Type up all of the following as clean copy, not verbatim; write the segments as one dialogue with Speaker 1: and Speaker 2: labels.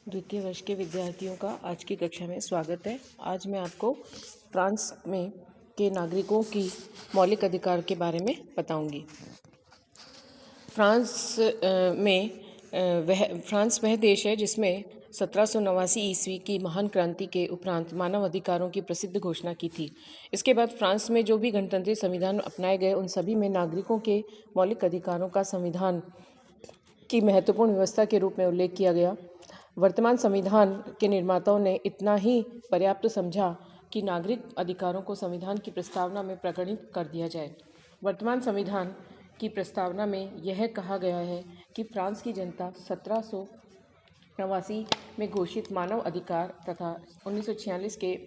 Speaker 1: द्वितीय वर्ष के विद्यार्थियों का आज की कक्षा में स्वागत है। आज मैं आपको फ्रांस में के नागरिकों की मौलिक अधिकार के बारे में बताऊंगी। फ्रांस वह देश है जिसमें 1789 ईस्वी की महान क्रांति के उपरांत मानव अधिकारों की प्रसिद्ध घोषणा की थी। इसके बाद फ्रांस में जो भी गणतंत्री संविधान अपनाए गए उन सभी में नागरिकों के मौलिक अधिकारों का संविधान की महत्वपूर्ण व्यवस्था के रूप में उल्लेख किया गया। वर्तमान संविधान के निर्माताओं ने इतना ही पर्याप्त समझा कि नागरिक अधिकारों को संविधान की प्रस्तावना में प्रकटित कर दिया जाए। वर्तमान संविधान की प्रस्तावना में यह कहा गया है कि फ्रांस की जनता 1789 में घोषित मानव अधिकार तथा 1946 के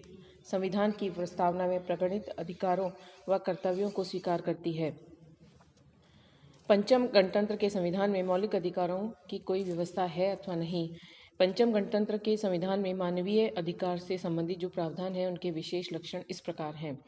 Speaker 1: संविधान की प्रस्तावना में प्रकटित अधिकारों व कर्तव्यों को स्वीकार करती है। पंचम गणतंत्र के संविधान में मौलिक अधिकारों की कोई व्यवस्था है अथवा नहीं। पंचम गणतंत्र के संविधान में मानवीय अधिकार से संबंधित जो प्रावधान है उनके विशेष लक्षण इस प्रकार हैं।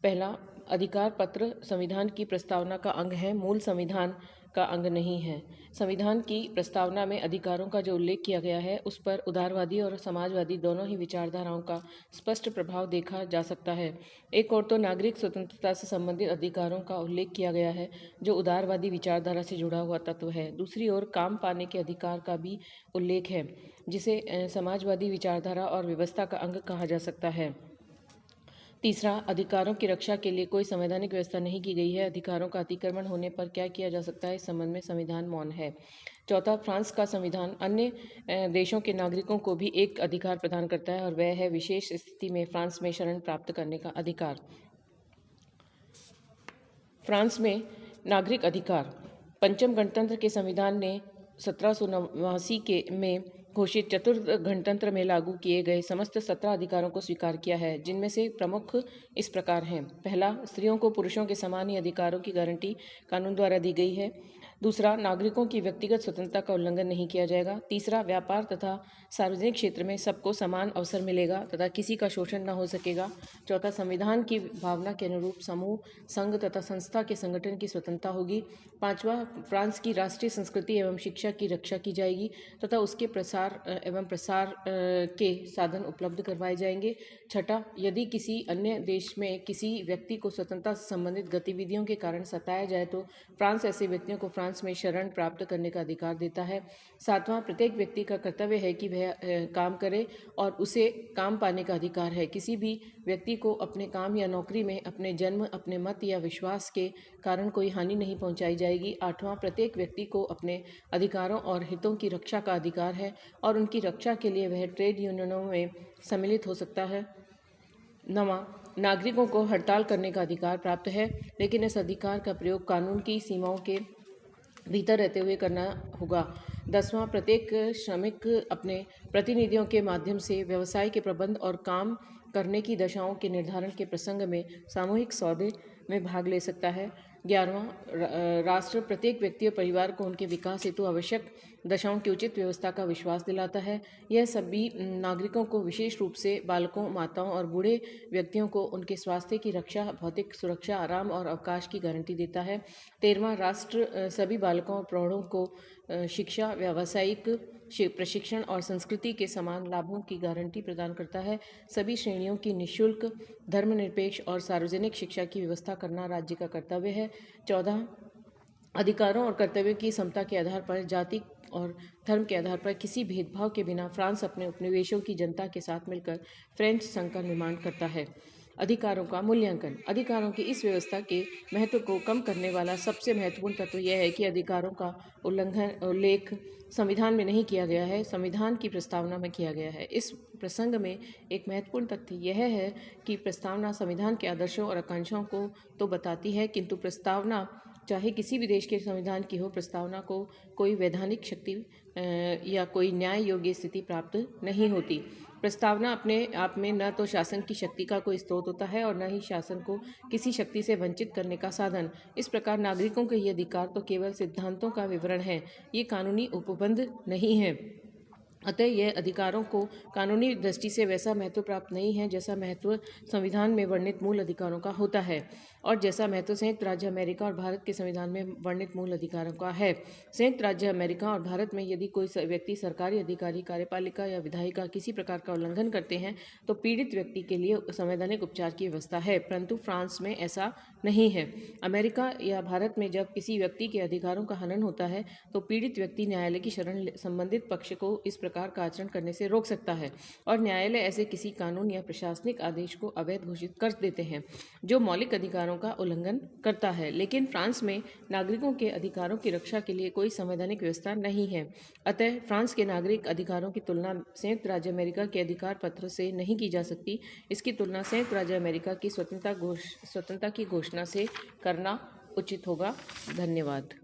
Speaker 1: पहला, अधिकार पत्र संविधान की प्रस्तावना का अंग है, मूल संविधान का अंग नहीं है। संविधान की प्रस्तावना में अधिकारों का जो उल्लेख किया गया है उस पर उदारवादी और समाजवादी दोनों ही विचारधाराओं का स्पष्ट प्रभाव देखा जा सकता है। एक ओर तो नागरिक स्वतंत्रता से संबंधित अधिकारों का उल्लेख किया गया है जो उदारवादी विचारधारा से जुड़ा हुआ तत्व है। दूसरी ओर काम पाने के अधिकार का भी उल्लेख है जिसे समाजवादी विचारधारा और व्यवस्था का अंग कहा जा सकता है। तीसरा, अधिकारों की रक्षा के लिए कोई संवैधानिक व्यवस्था नहीं की गई है। अधिकारों का अतिक्रमण होने पर क्या किया जा सकता है इस संबंध में संविधान मौन है। चौथा, फ्रांस का संविधान अन्य देशों के नागरिकों को भी एक अधिकार प्रदान करता है और वह है विशेष स्थिति में फ्रांस में शरण प्राप्त करने का अधिकार। फ्रांस में नागरिक अधिकार। पंचम गणतंत्र के संविधान ने 1789 में घोषित चतुर्थ गणतंत्र में लागू किए गए समस्त 17 अधिकारों को स्वीकार किया है, जिनमें से प्रमुख इस प्रकार हैं। पहला, स्त्रियों को पुरुषों के समान ही अधिकारों की गारंटी कानून द्वारा दी गई है। दूसरा, नागरिकों की व्यक्तिगत स्वतंत्रता का उल्लंघन नहीं किया जाएगा। तीसरा, व्यापार तथा सार्वजनिक क्षेत्र में सबको समान अवसर मिलेगा तथा किसी का शोषण न हो सकेगा। चौथा, संविधान की भावना के अनुरूप समूह, संघ तथा संस्था के संगठन की स्वतंत्रता होगी। पांचवा, फ्रांस की राष्ट्रीय संस्कृति एवं शिक्षा की रक्षा की जाएगी तथा उसके प्रसार के साधन उपलब्ध करवाए जाएंगे। छठा, यदि किसी अन्य देश में किसी व्यक्ति को स्वतंत्रता से संबंधित गतिविधियों के कारण सताया जाए तो फ्रांस ऐसे व्यक्तियों को फ्रांस में शरण प्राप्त करने का अधिकार देता है। सातवां, प्रत्येक व्यक्ति का कर्तव्य है कि वह काम करे और उसे काम पाने का अधिकार है। किसी भी व्यक्ति को अपने काम या नौकरी में अपने जन्म, अपने मत या विश्वास के कारण कोई हानि नहीं पहुंचाई जाएगी। आठवां, प्रत्येक व्यक्ति को अपने अधिकारों और हितों की रक्षा का अधिकार है और उनकी रक्षा के लिए वह ट्रेड यूनियनों में सम्मिलित हो सकता है। नवां, नागरिकों को हड़ताल करने का अधिकार प्राप्त है, लेकिन इस अधिकार का प्रयोग कानून की सीमाओं के भीतर रहते हुए करना होगा। 10वां, प्रत्येक श्रमिक अपने प्रतिनिधियों के माध्यम से व्यवसाय के प्रबंध और काम करने की दशाओं के निर्धारण के प्रसंग में सामूहिक सौदे में भाग ले सकता है। 11वां, राष्ट्र प्रत्येक व्यक्ति और परिवार को उनके विकास हेतु आवश्यक दशाओं की उचित व्यवस्था का विश्वास दिलाता है। यह सभी नागरिकों को, विशेष रूप से बालकों, माताओं और बूढ़े व्यक्तियों को उनके स्वास्थ्य की रक्षा, भौतिक सुरक्षा, आराम और अवकाश की गारंटी देता है। 13वां, राष्ट्र सभी बालकों और प्रौढ़ों को शिक्षा, व्यावसायिक प्रशिक्षण और संस्कृति के समान लाभों की गारंटी प्रदान करता है। सभी श्रेणियों की निःशुल्क, धर्मनिरपेक्ष और सार्वजनिक शिक्षा की व्यवस्था करना राज्य का कर्तव्य है। 14, अधिकारों और कर्तव्यों की समता के आधार पर, जाति और धर्म के आधार पर किसी भेदभाव के बिना फ्रांस अपने उपनिवेशों की जनता के साथ मिलकर फ्रेंच संघ का निर्माण करता है। अधिकारों का मूल्यांकन। अधिकारों की इस व्यवस्था के महत्व को कम करने वाला सबसे महत्वपूर्ण तत्व यह है कि अधिकारों का उल्लेख संविधान में नहीं किया गया है, संविधान की प्रस्तावना में किया गया है। इस प्रसंग में एक महत्वपूर्ण तथ्य यह है कि प्रस्तावना संविधान के आदर्शों और आकांक्षाओं को तो बताती है, किंतु प्रस्तावना चाहे किसी भी देश के संविधान की हो, प्रस्तावना को कोई वैधानिक शक्ति या कोई न्याय योग्य स्थिति प्राप्त नहीं होती। प्रस्तावना अपने आप में न तो शासन की शक्ति का कोई स्रोत होता है और न ही शासन को किसी शक्ति से वंचित करने का साधन। इस प्रकार नागरिकों के ये अधिकार तो केवल सिद्धांतों का विवरण है, ये कानूनी उपबंध नहीं है। अतः यह अधिकारों को कानूनी दृष्टि से वैसा महत्व प्राप्त नहीं है जैसा महत्व संविधान में वर्णित मूल अधिकारों का होता है और जैसा महत्व संयुक्त राज्य अमेरिका और भारत के संविधान में वर्णित मूल अधिकारों का है। संयुक्त राज्य अमेरिका और भारत में यदि कोई व्यक्ति, सरकारी अधिकारी, कार्यपालिका या विधायिका किसी प्रकार का उल्लंघन करते हैं तो पीड़ित व्यक्ति के लिए संवैधानिक उपचार की व्यवस्था है, परंतु फ्रांस में ऐसा नहीं है। अमेरिका या भारत में जब किसी व्यक्ति के अधिकारों का हनन होता है तो पीड़ित व्यक्ति न्यायालय की शरण संबंधित पक्ष को इस प्रकार का आचरण करने से रोक सकता है और न्यायालय ऐसे किसी कानून या प्रशासनिक आदेश को अवैध घोषित कर देते हैं जो मौलिक अधिकारों का उल्लंघन करता है। लेकिन फ्रांस में नागरिकों के अधिकारों की रक्षा के लिए कोई संवैधानिक व्यवस्था नहीं है। अतः फ्रांस के नागरिक अधिकारों की तुलना संयुक्त राज्य अमेरिका के अधिकार पत्र से नहीं की जा सकती। इसकी तुलना संयुक्त राज्य अमेरिका की स्वतंत्रता की घोषणा से करना उचित होगा। धन्यवाद।